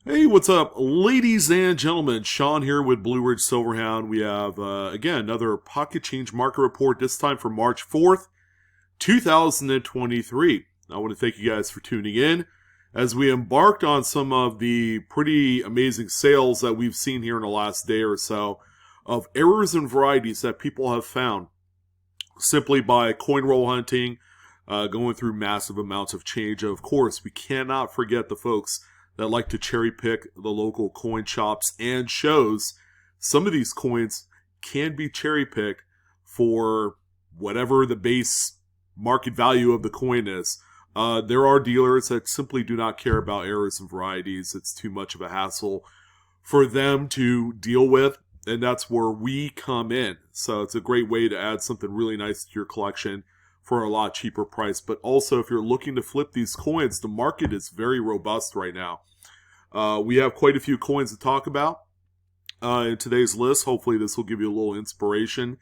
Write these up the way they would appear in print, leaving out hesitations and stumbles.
Hey, what's up, ladies and gentlemen? Sean here with BlueRidgeSilverhound. We have, again, another pocket change market report, this time for March 4th, 2023. I want to thank you guys for tuning in as we embarked on some of the pretty amazing sales that we've seen here in the last day or so of errors and varieties that people have found simply by coin roll hunting, going through massive amounts of change. Of course, we cannot forget the folks that like to cherry pick the local coin shops and shows. Some of these coins can be cherry picked for whatever the base market value of the coin is. There are dealers that simply do not care about errors and varieties. It's too much of a hassle for them to deal with, and that's where we come in. So it's a great way to add something really nice to your collection for a lot cheaper price. But also, if you're looking to flip these coins, the market is very robust right now. We have quite a few coins to talk about in today's list. Hopefully this will give you a little inspiration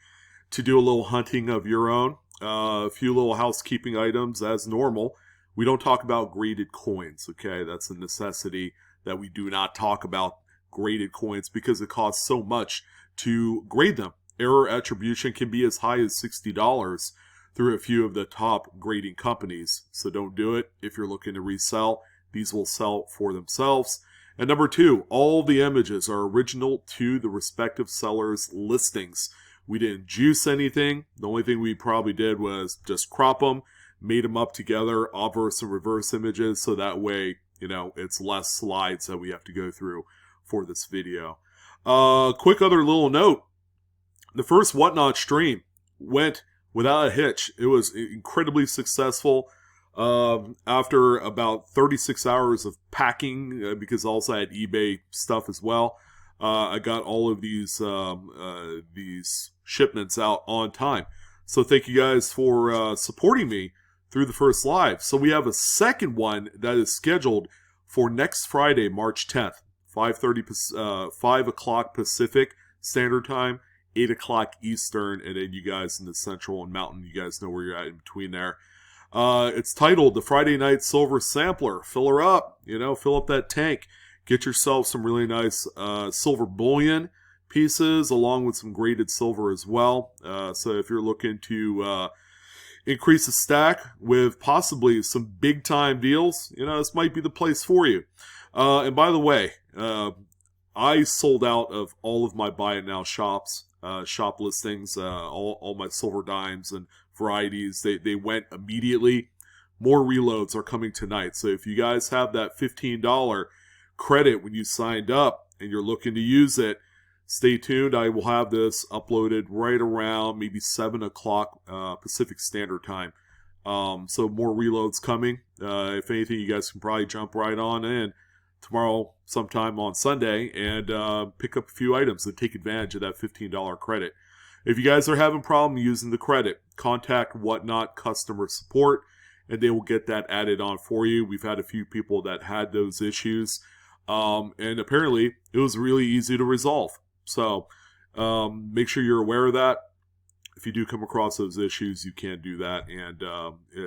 to do a little hunting of your own. A few little housekeeping items as normal. We don't talk about graded coins, okay? That's a necessity that we do not talk about graded coins because it costs so much to grade them. Error attribution can be as high as $60 through a few of the top grading companies. So don't do it if you're looking to resell. These will sell for themselves. And number two, all the images are original to the respective sellers' listings. We didn't juice anything. The only thing we probably did was just crop them, made them up together, obverse and reverse images, so that way, it's less slides that we have to go through for this video. Quick other little note. The first Whatnot stream went without a hitch. It was incredibly successful. After about 36 hours of packing, because also I had eBay stuff as well, I got all of these shipments out on time. So thank you guys for supporting me through the first live. So we have a second one that is scheduled for next Friday, March 10th, 5 o'clock Pacific Standard Time, 8 o'clock Eastern, and then you guys in the Central and Mountain, you guys know where you're at in between there. It's titled The Friday Night Silver Sampler. Fill her up, fill up that tank. Get yourself some really nice silver bullion pieces along with some graded silver as well. So if you're looking to increase the stack with possibly some big time deals, this might be the place for you. And by the way, I sold out of all of my buy it now shops, shop listings, all my silver dimes and varieties. They went immediately. More reloads are coming tonight. So if you guys have that $15 credit when you signed up and you're looking to use it, stay tuned. I will have this uploaded right around maybe 7 o'clock Pacific Standard Time. So more reloads coming. If anything, you guys can probably jump right on in tomorrow sometime on Sunday and pick up a few items and take advantage of that $15 credit. If you guys are having a problem using the credit, contact Whatnot customer support and they will get that added on for you. We've had a few people that had those issues, and apparently it was really easy to resolve. So make sure you're aware of that. If you do come across those issues, you can do that, and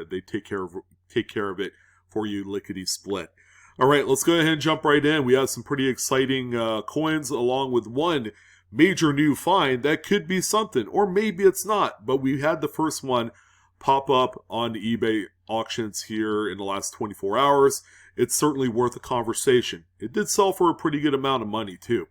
they take care of it for you, lickety split. All right, let's go ahead and jump right in. We have some pretty exciting coins along with one major new find that could be something, or maybe it's not. But we had the first one pop up on eBay auctions here in the last 24 hours. It's certainly worth a conversation. It did sell for a pretty good amount of money too.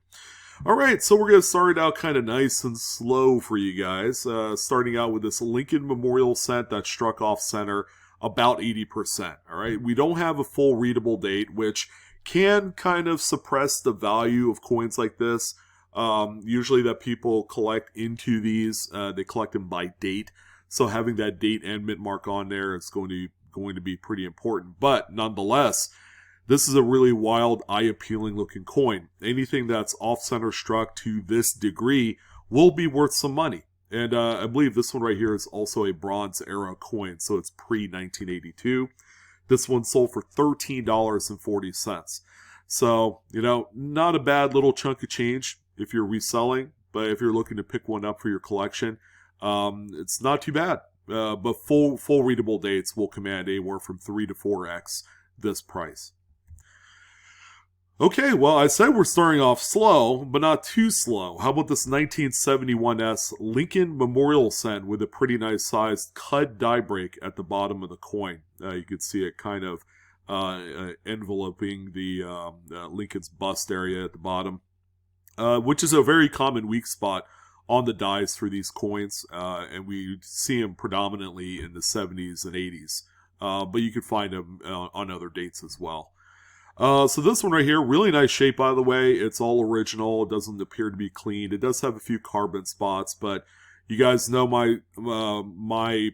All right, so we're going to start it out kind of nice and slow for you guys. Starting out with this Lincoln Memorial cent that struck off center about 80%. All right, we don't have a full readable date, which can kind of suppress the value of coins like this. Usually that people collect into these, they collect them by date. So having that date and mint mark on there is going to be pretty important. But nonetheless, this is a really wild, eye-appealing looking coin. Anything that's off-center struck to this degree will be worth some money. And I believe this one right here is also a Bronze Era coin, so it's pre-1982. This one sold for $13.40. So, not a bad little chunk of change if you're reselling, but if you're looking to pick one up for your collection, it's not too bad. But full readable dates will command anywhere from 3 to 4x this price. Okay, well, I said we're starting off slow, but not too slow. How about this 1971S Lincoln Memorial Cent with a pretty nice sized cut die break at the bottom of the coin? You can see it kind of enveloping the Lincoln's bust area at the bottom, which is a very common weak spot on the dies for these coins, and we see them predominantly in the 70s and 80s, but you can find them on other dates as well. So this one right here, really nice shape, by the way. It's all original. It doesn't appear to be cleaned. It does have a few carbon spots, but you guys know my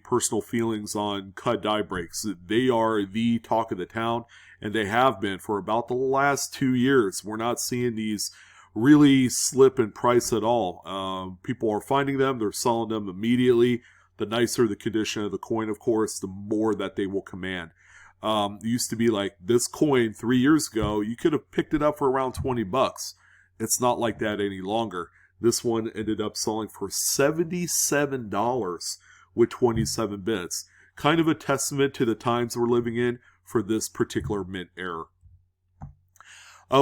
personal feelings on cut die breaks. They are the talk of the town, and they have been for about the last 2 years. We're not seeing these really slip in price at all. People are finding them. They're selling them immediately. The nicer the condition of the coin, of course, the more that they will command. It used to be like this coin 3 years ago, you could have picked it up for around $20. It's not like that any longer. This one ended up selling for $77 with 27 bits. Kind of a testament to the times we're living in for this particular mint era.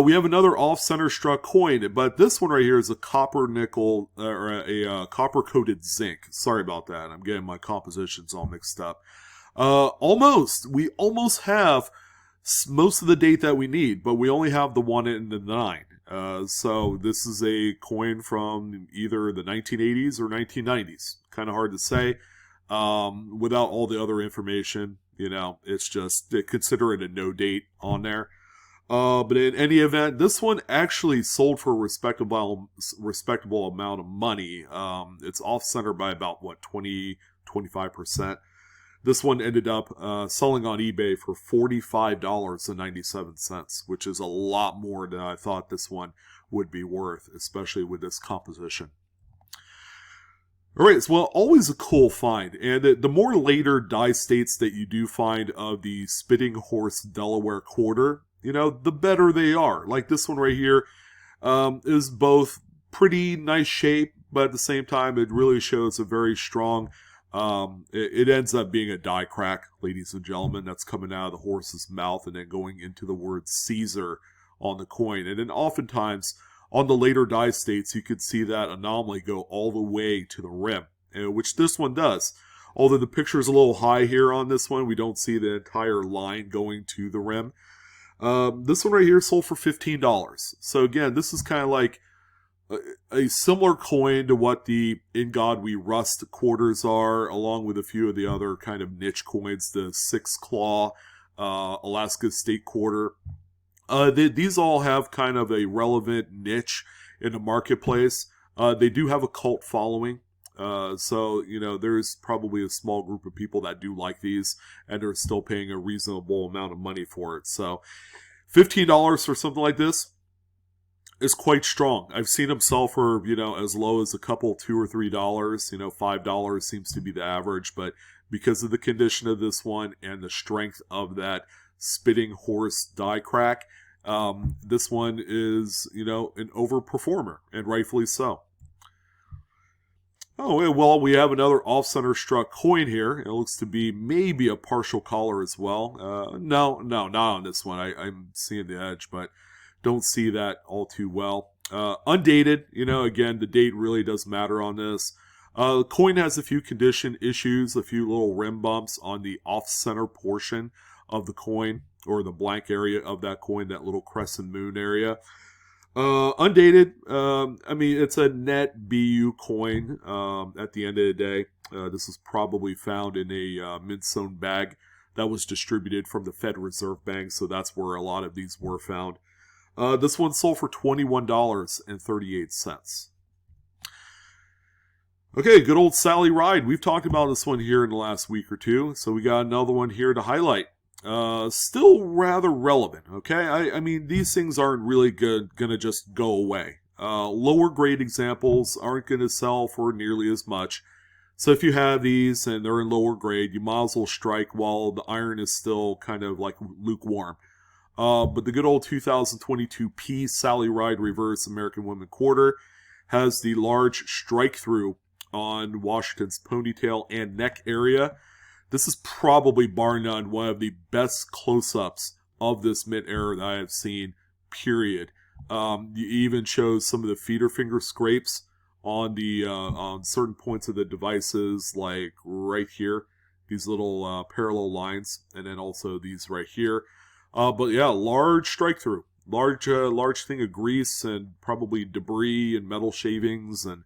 We have another off-center struck coin, but this one right here is a copper nickel, or a copper-coated zinc. Sorry about that. I'm getting my compositions all mixed up. We almost have most of the date that we need, but we only have the 1 and the 9. So this is a coin from either the 1980s or 1990s. Kind of hard to say. Without all the other information, it's just, consider it a no date on there. But in any event, this one actually sold for a respectable amount of money. It's off-center by about, 25%. This one ended up selling on eBay for $45.97, which is a lot more than I thought this one would be worth, especially with this composition. All right, well, always a cool find. And the more later die states that you do find of the Spitting Horse Delaware quarter, the better they are. Like this one right here is both pretty nice shape, but at the same time, it really shows a very strong... It ends up being a die crack, ladies and gentlemen, that's coming out of the horse's mouth and then going into the word Caesar on the coin. And then oftentimes, on the later die states, you could see that anomaly go all the way to the rim, which this one does. Although the picture is a little high here on this one, we don't see the entire line going to the rim. This one right here sold for $15. So again, this is kind of like a similar coin to what the In God We Rust quarters are, along with a few of the other kind of niche coins, the Six Claw, Alaska State Quarter. These all have kind of a relevant niche in the marketplace. They do have a cult following. So, there's probably a small group of people that do like these and are still paying a reasonable amount of money for it. So, $15 for something like this is quite strong. I've seen them sell for, as low as a couple, $2 or $3. $5 seems to be the average, but because of the condition of this one and the strength of that Spitting Horse die crack, this one is, an overperformer, and rightfully so. Oh, well, we have another off-center struck coin here. It looks to be maybe a partial collar as well. No, not on this one. I'm seeing the edge, but don't see that all too well. Undated, again, the date really does matter on this. Coin has a few condition issues, a few little rim bumps on the off-center portion of the coin, or the blank area of that coin, that little crescent moon area. Undated, it's a net BU coin at the end of the day. This is probably found in a mint-sewn bag that was distributed from the Fed Reserve Bank, so that's where a lot of these were found. This one sold for $21.38. Okay, good old Sally Ride. We've talked about this one here in the last week or two, so we got another one here to highlight. Still rather relevant, okay? I mean, these things aren't really gonna just go away. Lower grade examples aren't gonna sell for nearly as much. So if you have these and they're in lower grade, you might as well strike while the iron is still kind of like lukewarm. But the good old 2022 P Sally Ride Reverse American Women Quarter has the large strike-through on Washington's ponytail and neck area. This is probably, bar none, one of the best close-ups of this mint era that I have seen, period. You even shows some of the feeder finger scrapes on the on certain points of the devices, like right here, these little parallel lines, and then also these right here. But yeah, large strike through, large thing of grease and probably debris and metal shavings and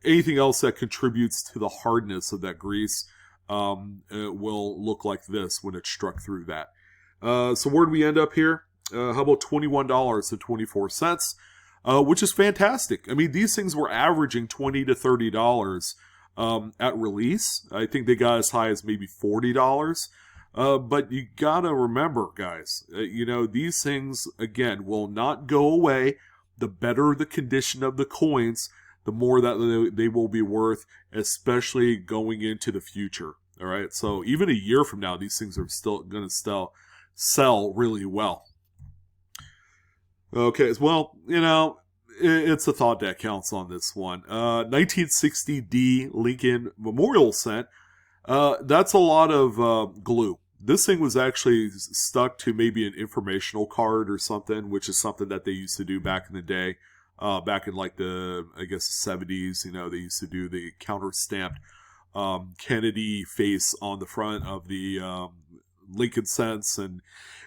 anything else that contributes to the hardness of that grease. It will look like this when it's struck through that. So where do we end up here? How about $21.24? Which is fantastic. I mean, these things were averaging $20 to $30 at release. I think they got as high as maybe $40. But you gotta remember, guys, these things, again, will not go away. The better the condition of the coins, the more that they will be worth, especially going into the future. All right, so even a year from now, these things are still going to sell really well. Okay, well, it's a thought that counts on this one. 1960D Lincoln Memorial Cent. That's a lot of glue. This thing was actually stuck to maybe an informational card or something, which is something that they used to do back in the day. Back in like the, I guess, 70s, they used to do the counter-stamped Kennedy face on the front of the Lincoln cents, and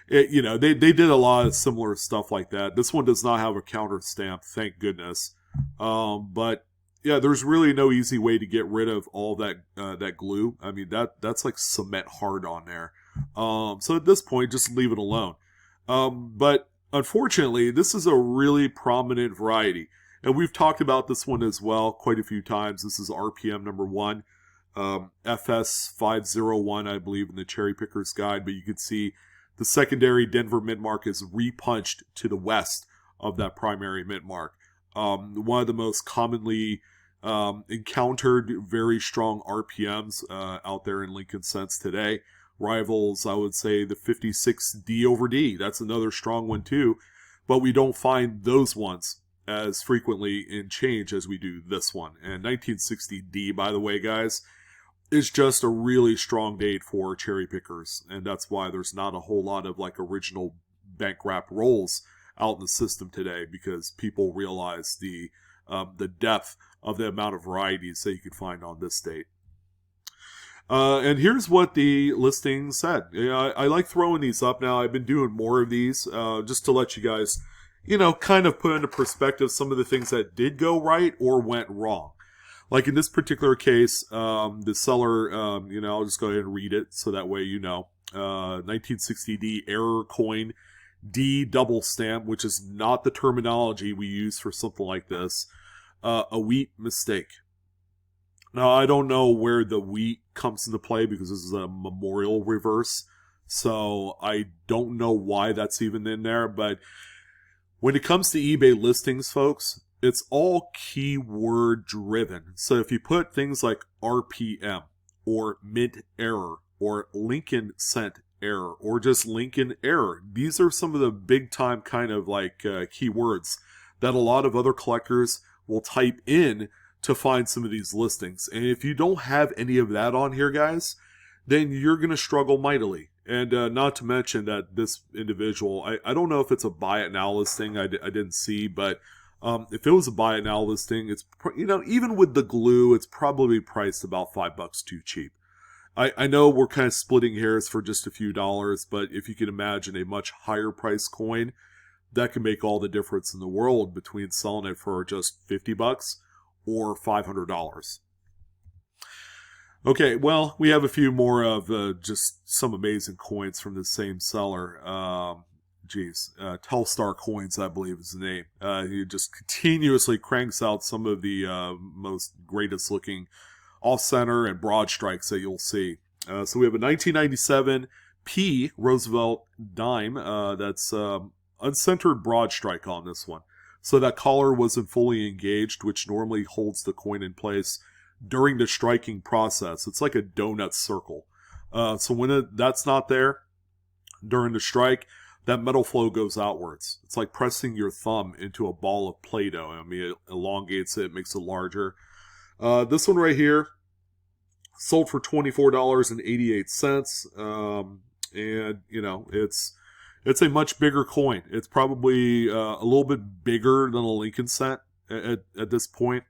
they did a lot of similar stuff like that. This one does not have a counter stamp, thank goodness. But yeah, there's really no easy way to get rid of all that glue. I mean, that's like cement hard on there. So at this point, just leave it alone. But unfortunately, this is a really prominent variety, and we've talked about this one as well quite a few times. This is RPM number 1. FS501, I believe, in the Cherry Picker's Guide, but you can see the secondary Denver mint mark is repunched to the west of that primary mint mark. One of the most commonly encountered very strong RPMs out there in Lincoln cents today. Rivals, I would say, the 56D over D. That's another strong one too, but we don't find those ones as frequently in change as we do this one. And 1960D, by the way, guys, is just a really strong date for cherry pickers, and that's why there's not a whole lot of like original bank wrap rolls out in the system today, because people realize the depth of the amount of varieties that you can find on this date. And here's what the listing said. I like throwing these up now. I've been doing more of these just to let you guys, kind of put into perspective some of the things that did go right or went wrong. Like in this particular case, the seller, I'll just go ahead and read it so that way 1960D error coin D double stamp, which is not the terminology we use for something like this. A wheat mistake. Now, I don't know where the wheat comes into play because this is a memorial reverse, so I don't know why that's even in there, but when it comes to eBay listings, folks, it's all keyword driven. So if you put things like RPM or mint error or Lincoln cent error or just Lincoln error, these are some of the big time kind of like keywords that a lot of other collectors will type in to find some of these listings. And if you don't have any of that on here, guys, then you're going to struggle mightily. And not to mention that this individual, I don't know if it's a buy it now listing, I didn't see, but if it was a buy it now listing, it's, even with the glue, it's probably priced about $5 too cheap. I know we're kind of splitting hairs for just a few dollars, but if you can imagine a much higher price coin, that can make all the difference in the world between selling it for just $50 or $500. Okay, well, we have a few more of just some amazing coins from the same seller. Telstar Coins, I believe is the name. He just continuously cranks out some of the most greatest looking off-center and broad strikes that you'll see. So we have a 1997 P Roosevelt dime that's uncentered broad strike on this one. So that collar wasn't fully engaged, which normally holds the coin in place during the striking process. It's like a donut circle. So when that's not there during the strike, that metal flow goes outwards. It's like pressing your thumb into a ball of Play-Doh. I mean, it elongates it, makes it larger. This one right here sold for $24.88. And, it's It's a much bigger coin. It's probably a little bit bigger than a Lincoln cent at this point.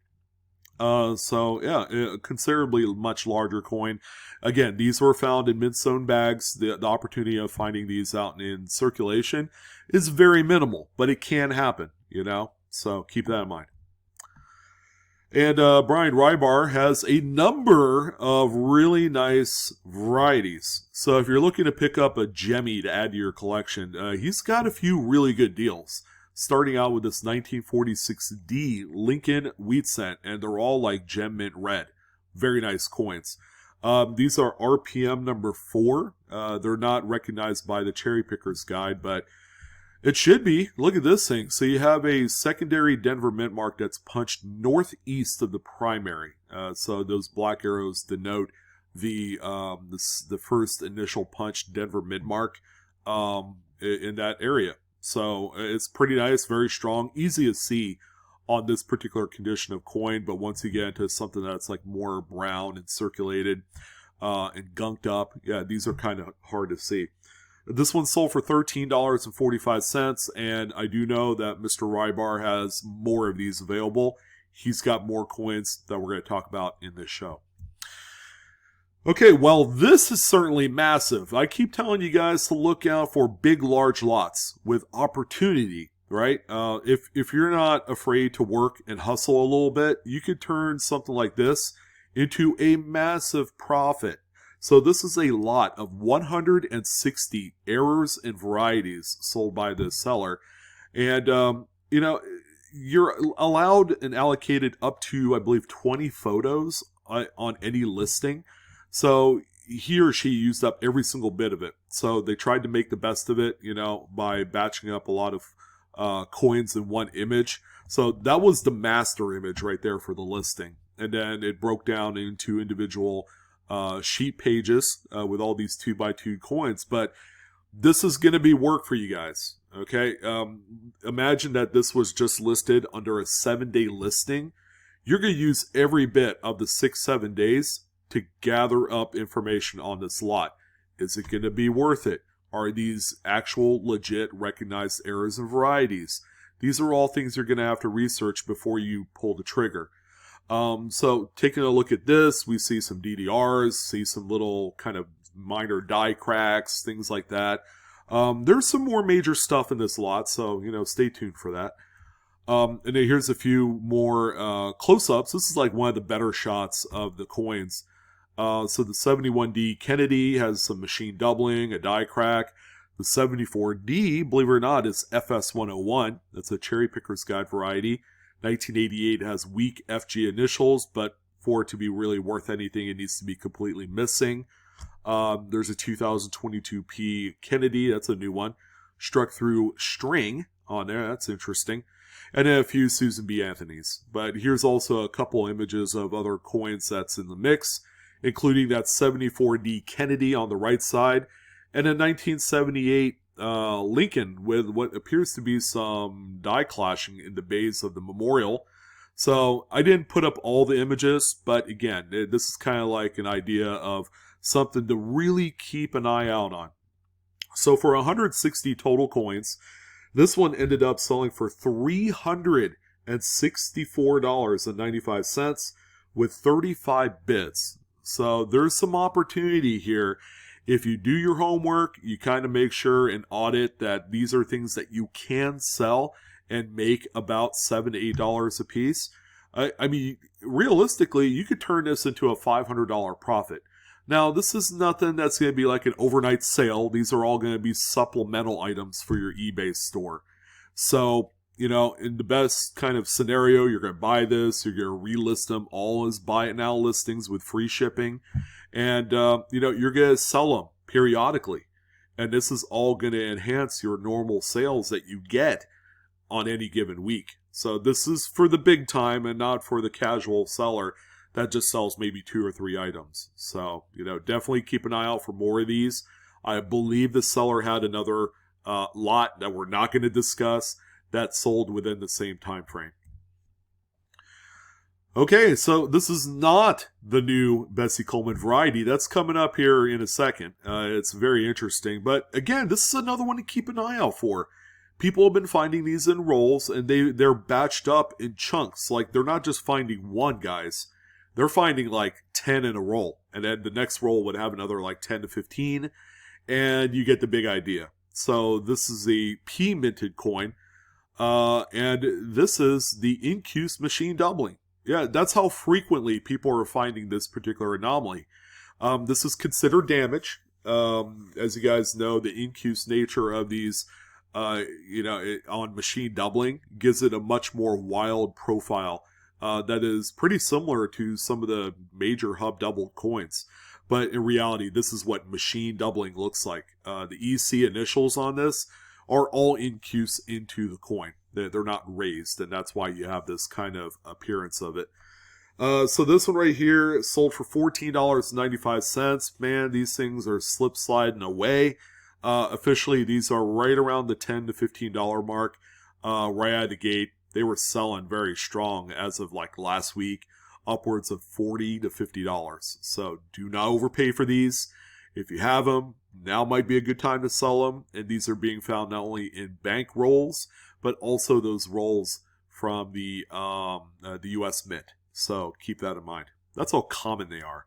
So yeah, a considerably much larger coin. Again, these were found in mint-sewn bags. The opportunity of finding these out in circulation is very minimal, but it can happen, you know? So keep that in mind. And Brian Rybar has a number of really nice varieties. So if you're looking to pick up a Gemmy to add to your collection, he's got a few really good deals. Starting out with this 1946D Lincoln Wheat Cent, and they're all like gem mint red. Very nice coins. These are RPM number 4. They're not recognized by the Cherry Pickers Guide, but it should be. Look at this thing. So you have a secondary Denver mint mark that's punched northeast of the primary. So those black arrows denote the first initial punched Denver mint mark in that area. So it's pretty nice, very strong, easy to see on this particular condition of coin. But once you get into something that's like more brown and circulated and gunked up, yeah, these are kind of hard to see. This one sold for $13.45, and I do know that Mr. Rybar has more of these available. He's got more coins that we're going to talk about in this show. Okay, well, this is certainly massive. I keep telling you guys to look out for big, large lots with opportunity, right? If you're not afraid to work and hustle a little bit, you could turn something like this into a massive profit. So this is a lot of 160 errors and varieties sold by this seller. And, you know, you're allowed and allocated up to, I believe, 20 photos on any listing. So he or she used up every single bit of it. So they tried to make the best of it, you know, by batching up a lot of coins in one image. So that was the master image right there for the listing. And then it broke down into individual sheet pages with all these 2x2 coins. But this is going to be work for you guys. Okay. Imagine that this was just listed under a 7-day listing. You're going to use every bit of the 6-7 days to gather up information on this lot. Is it going to be worth it? Are these actual legit recognized errors and varieties? These are all things you're going to have to research before you pull the trigger. So taking a look at this, we see some DDRs, see some little kind of minor die cracks, things like that. There's some more major stuff in this lot, so, you know, stay tuned for that. And then here's a few more close-ups. This is like one of the better shots of the coins. So the 71D Kennedy has some machine doubling, a die crack. The 74D, believe it or not, is FS101. That's a Cherry Pickers Guide variety. 1988 has weak FG initials, but for it to be really worth anything, it needs to be completely missing. There's a 2022P Kennedy. That's a new one. Strikethrough string on there. That's interesting. And then a few Susan B. Anthony's. But here's also a couple images of other coins that's in the mix, including that 74D Kennedy on the right side, and a 1978 Lincoln with what appears to be some die clashing in the bays of the memorial. So I didn't put up all the images, but again, this is kind of like an idea of something to really keep an eye out on. So for 160 total coins, this one ended up selling for $364.95 with 35 bids. So there's some opportunity here. If you do your homework, you kind of make sure and audit that these are things that you can sell and make about $7 to $8 a piece. I mean, realistically, you could turn this into a $500 profit. Now, this is nothing that's going to be like an overnight sale. These are all going to be supplemental items for your eBay store. So, you know, in the best kind of scenario, you're going to buy this, you're going to relist them all as buy it now listings with free shipping. And, you know, you're going to sell them periodically. And this is all going to enhance your normal sales that you get on any given week. So this is for the big time and not for the casual seller that just sells maybe 2 or 3 items. So, you know, definitely keep an eye out for more of these. I believe the seller had another lot that we're not going to discuss that sold within the same time frame. Okay, so this is not the new Bessie Coleman variety. That's coming up here in a second. It's very interesting. But again, this is another one to keep an eye out for. People have been finding these in rolls, and they're batched up in chunks. Like, they're not just finding one, guys. They're finding like 10 in a roll. And then the next roll would have another like 10 to 15. And you get the big idea. So this is a P-minted coin. And this is the Incuse machine doubling. Yeah, that's how frequently people are finding this particular anomaly. This is considered damage. As you guys know, the incuse nature of these, on machine doubling gives it a much more wild profile that is pretty similar to some of the major hub doubled coins. But in reality, this is what machine doubling looks like. The EC initials on this are all incuse into the coin. They're not raised, and that's why you have this kind of appearance of it. So this one right here sold for $14.95. Man, these things are slip sliding away. Officially, these are right around the $10 to $15 mark. Right out of the gate, they were selling very strong as of like last week, upwards of $40 to $50. So do not overpay for these. If you have them, now might be a good time to sell them. And these are being found not only in bank rolls, but also those rolls from the U.S. Mint. So keep that in mind. That's how common they are.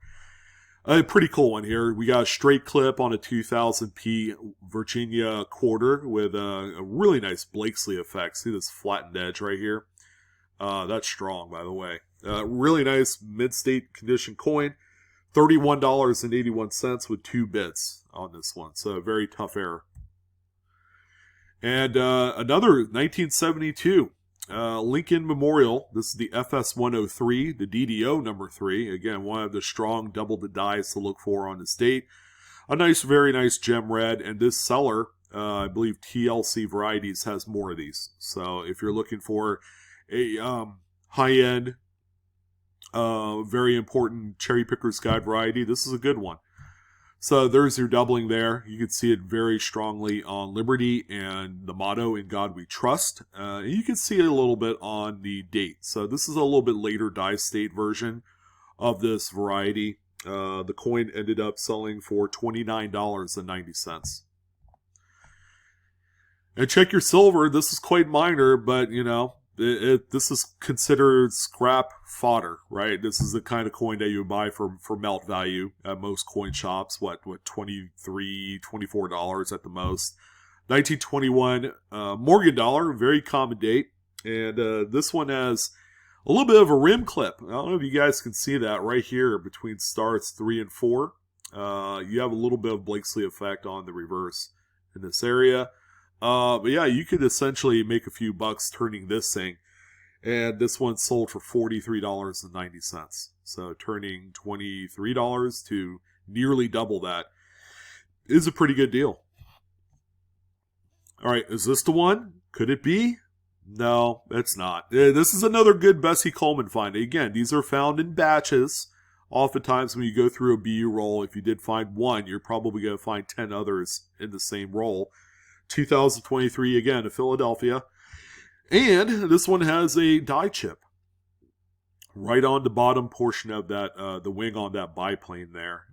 A pretty cool one here. We got a straight clip on a 2000p Virginia quarter with a really nice Blakesley effect. See this flattened edge right here? That's strong, by the way. Really nice mid-state condition coin. $31.81 with 2 bits on this one. So very tough error. And another 1972 Lincoln Memorial. This is the FS103, the DDO number 3. Again, one of the strong double the dice to look for on this date. A nice, very nice gem red. And this seller, I believe TLC Varieties, has more of these. So if you're looking for a high-end, very important Cherry Picker's Guide variety, this is a good one. So there's your doubling there. You can see it very strongly on Liberty and the motto, "In God We Trust." You can see it a little bit on the date. So this is a little bit later die state version of this variety. The coin ended up selling for $29.90. And check your silver. This is quite minor, but this is considered scrap fodder, right? This is the kind of coin that you would buy for melt value at most coin shops. What $23, $24 at the most. 1921 Morgan dollar, very common date. And this one has a little bit of a rim clip. I don't know if you guys can see that right here between starts 3 and 4. You have a little bit of Blakesley effect on the reverse in this area. But yeah, you could essentially make a few bucks turning this thing. And this one sold for $43.90. So turning $23 to nearly double that is a pretty good deal. All right, is this the one? Could it be? No, it's not. This is another good Bessie Coleman find. Again, these are found in batches. Oftentimes when you go through a BU roll, if you did find one, you're probably going to find 10 others in the same roll. 2023 again to Philadelphia. And this one has a die chip right on the bottom portion of that, the wing on that biplane there.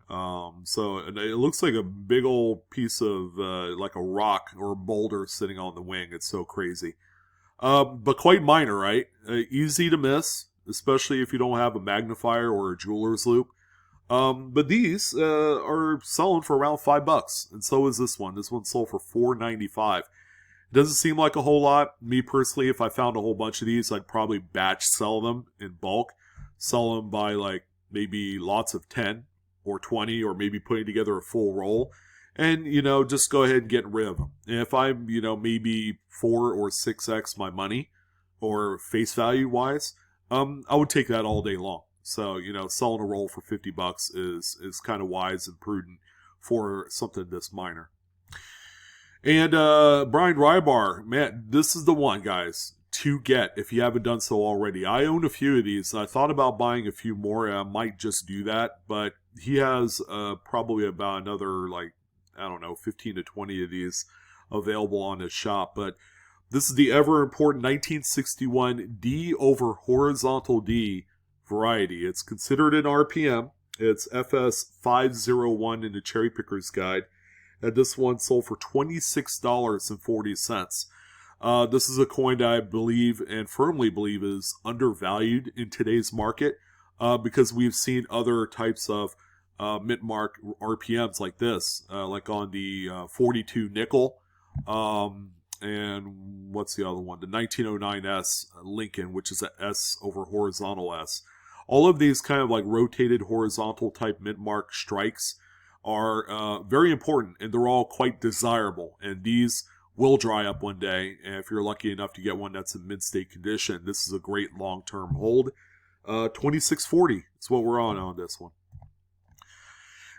So it looks like a big old piece of like a rock or a boulder sitting on the wing. It's so crazy. But quite minor, right? Easy to miss, especially if you don't have a magnifier or a jeweler's loop. But these are selling for around $5, and so is this one. This one sold for $4.95. It doesn't seem like a whole lot. Me personally, if I found a whole bunch of these, I'd probably batch sell them in bulk. Sell them by like maybe lots of 10 or 20, or maybe putting together a full roll. And, just go ahead and get rid of them. And if I'm, maybe 4 or 6x my money, or face value wise, I would take that all day long. So, selling a roll for $50 is kind of wise and prudent for something this minor. And Brian Rybar, man, this is the one, guys, to get if you haven't done so already. I own a few of these, and I thought about buying a few more, and I might just do that. But he has probably about another, 15 to 20 of these available on his shop. But this is the ever important 1961 D over horizontal D variety. It's considered an RPM. It's FS 501 in the Cherry Picker's Guide. And this one sold for $26.40. This is a coin that I believe and firmly believe is undervalued in today's market because we've seen other types of mint mark RPMs like this, like on the 42 nickel, and what's the other one? The 1909S Lincoln, which is a S over horizontal S. All of these kind of like rotated horizontal type mint mark strikes are very important, and they're all quite desirable. And these will dry up one day, and if you're lucky enough to get one that's in mint state condition, this is a great long-term hold. 2640 is what we're on this one.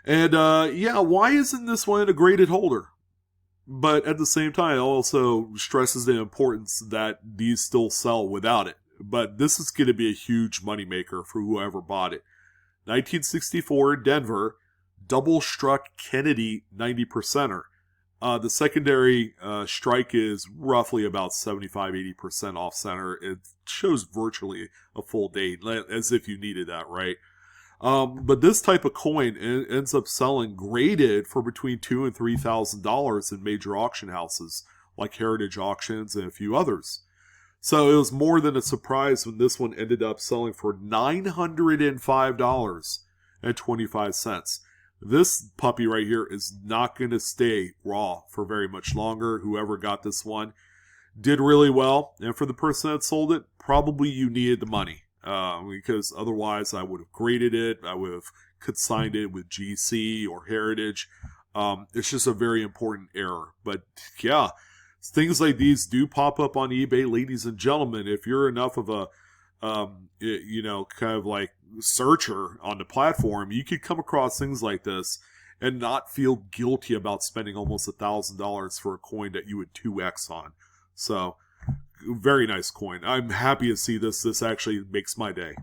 And yeah, why isn't this one a graded holder? But at the same time, it also stresses the importance that these still sell without it. But this is going to be a huge moneymaker for whoever bought it. 1964 Denver, double struck Kennedy 90%er. The secondary strike is roughly about 75-80% off center. It shows virtually a full date, as if you needed that, right? But this type of coin ends up selling graded for between $2,000 and $3,000 in major auction houses like Heritage Auctions and a few others. So it was more than a surprise when this one ended up selling for $905.25. This puppy right here is not going to stay raw for very much longer. Whoever got this one did really well. And for the person that sold it, probably you needed the money. Because otherwise I would have graded it. I would have consigned it with GC or Heritage. It's just a very important error. But yeah, things like these do pop up on eBay, ladies and gentlemen. If you're enough of a, kind of like searcher on the platform, you could come across things like this and not feel guilty about spending almost $1,000 for a coin that you would 2x on. So, very nice coin. I'm happy to see this. This actually makes my day.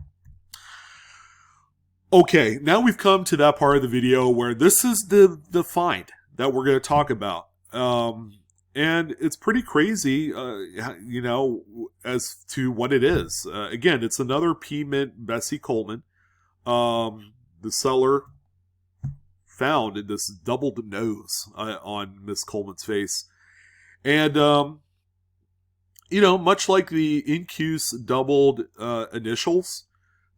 Okay, now we've come to that part of the video where this is the find that we're going to talk about. And it's pretty crazy, as to what it is. Again, it's another P-Mint Bessie Coleman. The seller found in this doubled nose on Miss Coleman's face. And, much like the Incuse doubled initials,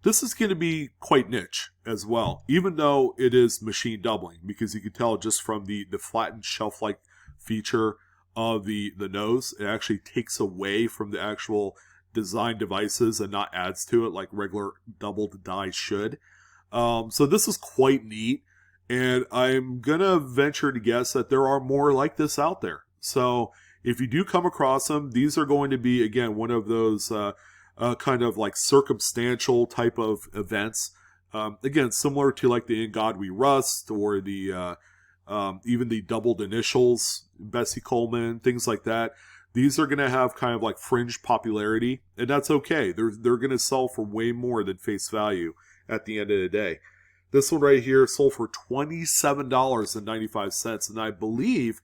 this is going to be quite niche as well, even though it is machine doubling, because you can tell just from the flattened shelf-like feature of the nose, it actually takes away from the actual design devices and not adds to it like regular doubled die should. So this is quite neat, and I'm going to venture to guess that there are more like this out there. So if you do come across them, these are going to be, again, one of those kind of like circumstantial type of events. Again, similar to like the In God We Rust or the even the doubled initials, Bessie Coleman, things like that. These are going to have kind of like fringe popularity, and that's okay. They're going to sell for way more than face value at the end of the day. This one right here sold for $27.95, and I believe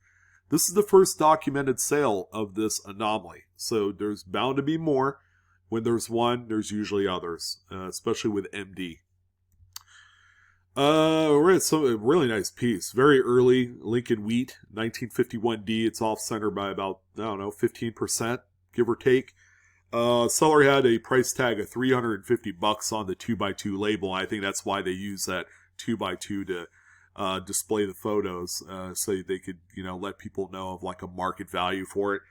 this is the first documented sale of this anomaly. So there's bound to be more. When there's one, there's usually others, especially with MD. Alright, so a really nice piece. Very early Lincoln Wheat, 1951D. It's off center by about, 15%, give or take. Seller had a price tag of $350 on the 2x2 label. I think that's why they use that 2x2 to display the photos, so they could, let people know of like a market value for it.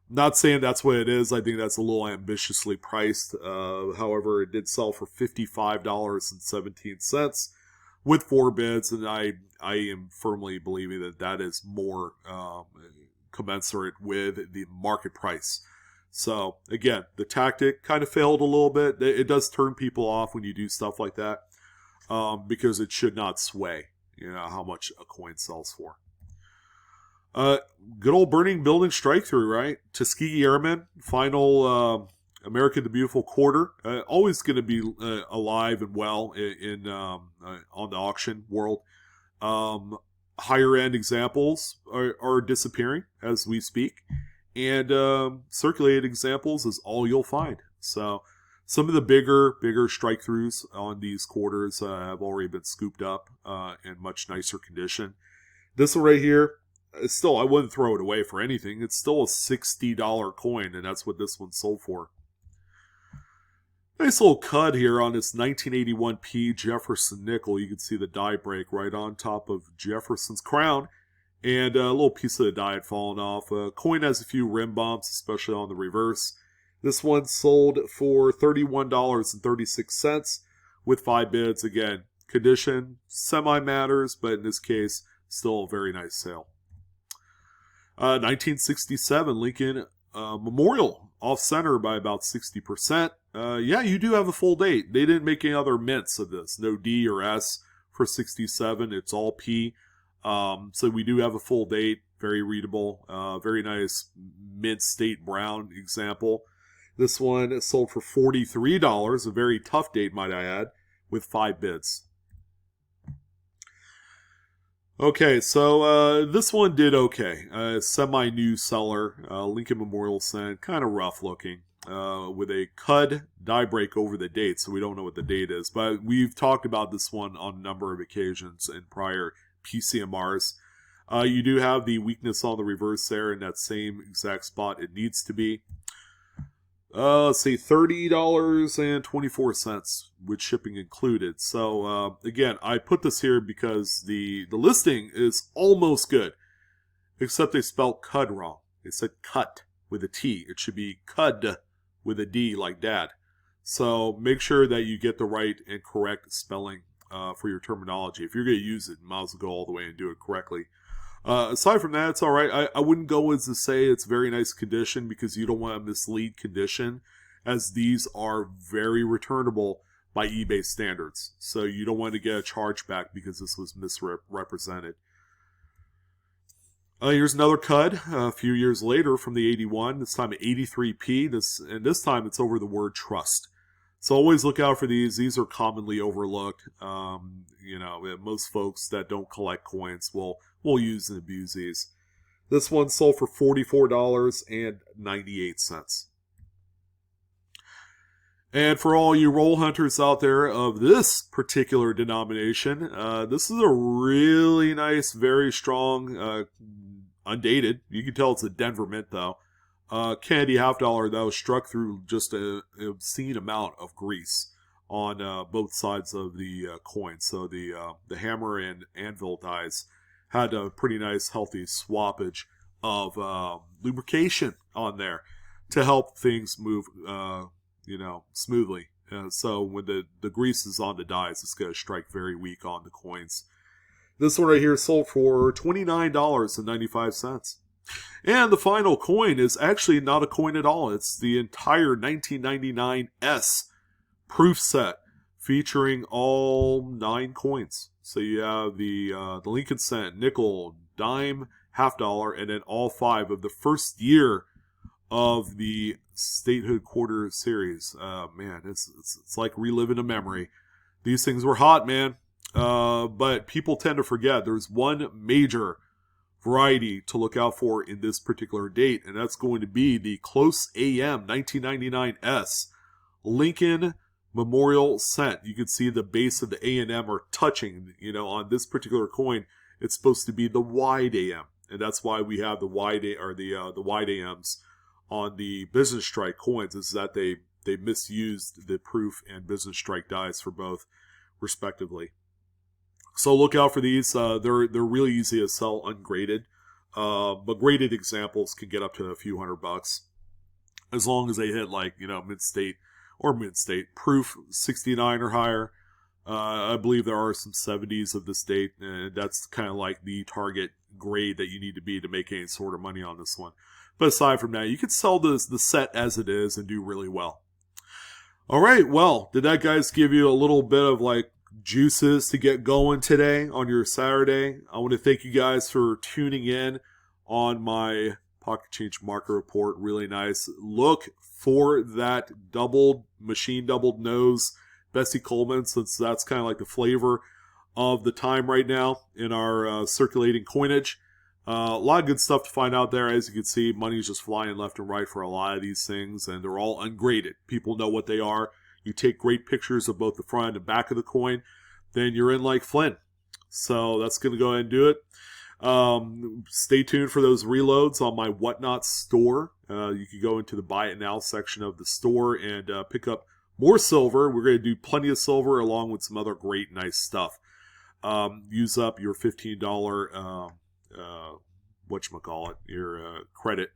Not saying that's what it is. I think that's a little ambitiously priced. However, it did sell for $55.17 with 4 bids, and I am firmly believing that is more commensurate with the market price. So again, the tactic kind of failed a little bit. It does turn people off when you do stuff like that, because it should not sway, how much a coin sells for. Good old burning building strike through, right? Tuskegee Airmen, final America the Beautiful quarter. Always going to be alive and well in on the auction world. Higher end examples are disappearing as we speak, and circulated examples is all you'll find. So Some of the bigger strike-throughs on these quarters have already been scooped up in much nicer condition. This one right here, still, I wouldn't throw it away for anything. It's still a $60 coin, and that's what this one sold for. Nice little cut here on this 1981p Jefferson nickel. You can see the die break right on top of Jefferson's crown. And a little piece of the die had fallen off. Coin has a few rim bumps, especially on the reverse. This one sold for $31.36 with 5 bids. Again, condition semi-matters, but in this case, still a very nice sale. 1967 Lincoln Memorial, off-center by about 60%. Yeah, you do have a full date. They didn't make any other mints of this. No D or S for 67. It's all P. So we do have a full date. Very readable. Very nice mint state brown example. This one sold for $43. A very tough date, might I add, with 5 bids. Okay, so this one did okay. Semi-new seller, Lincoln Memorial Cent, kind of rough looking, with a CUD die break over the date, so we don't know what the date is. But we've talked about this one on a number of occasions in prior PCMRs. You do have the weakness on the reverse there in that same exact spot it needs to be. Let's say $30.24 with shipping included. So again, I put this here because the listing is almost good, except they spelled cud wrong. They said cut with a T. It should be cud with a D like dad. So make sure that you get the right and correct spelling for your terminology. If you're going to use it, you might as well go all the way and do it correctly. Aside from that, it's all right. I wouldn't go as to say it's very nice condition because you don't want to mislead condition, as these are very returnable by eBay standards. So you don't want to get a chargeback because this was misrepresented. Here's another CUD a few years later from the 81, this time at 83p. This time it's over the word trust. So always look out for these. These are commonly overlooked. Most folks that don't collect coins will use and abuse these. This one sold for $44.98. And for all you roll hunters out there of this particular denomination, this is a really nice, very strong, undated. You can tell it's a Denver mint though. Candy $half that was struck through just an obscene amount of grease on both sides of the coin. So the hammer and anvil dies had a pretty nice, healthy swappage of lubrication on there to help things move, smoothly. So when the grease is on the dies, it's going to strike very weak on the coins. This one right here sold for $29.95. And the final coin is actually not a coin at all. It's the entire 1999 S proof set featuring all 9 coins. So you have the Lincoln cent, nickel, dime, $half, and then all 5 of the first year of the statehood quarter series. Man, it's like reliving a memory. These things were hot, man. But people tend to forget there's one major variety to look out for in this particular date, and that's going to be the Close AM 1999S Lincoln Memorial Cent. You can see the base of the A&M are touching, on this particular coin. It's supposed to be the wide AM, and that's why we have the wide the wide AMs on the Business Strike coins, is that they misused the proof and Business Strike dies for both, respectively. So look out for these. They're really easy to sell ungraded, but graded examples can get up to a few $100 as long as they hit mid-state proof 69 or higher. I believe there are some 70s of this date, and that's kind of like the target grade that you need to be to make any sort of money on this one. But aside from that, you could sell the set as it is and do really well. All right, well, did that guys give you a little bit of juices to get going today on your Saturday? I want to thank you guys for tuning in on my Pocket Change Market Report. Really nice. Look for that machine doubled nose Bessie Coleman, since that's kind of like the flavor of the time right now in our circulating coinage. A lot of good stuff to find out there. As you can see, money's just flying left and right for a lot of these things, and they're all ungraded. People know what they are. you take great pictures of both the front and back of the coin, then you're in like Flynn. So that's going to go ahead and do it. Stay tuned for those reloads on my Whatnot store. You can go into the Buy It Now section of the store and pick up more silver. We're going to do plenty of silver along with some other great, nice stuff. Use up your $15, your credit.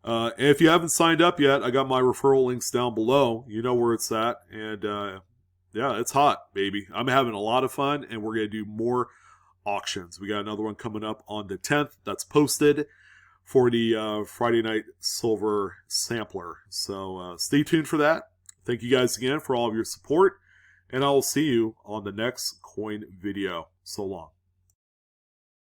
And if you haven't signed up yet, I got my referral links down below. You know where it's at. And yeah, it's hot, baby. I'm having a lot of fun, and we're going to do more auctions. We got another one coming up on the 10th that's posted for the Friday Night Silver Sampler. So stay tuned for that. Thank you guys again for all of your support, and I will see you on the next coin video. So long.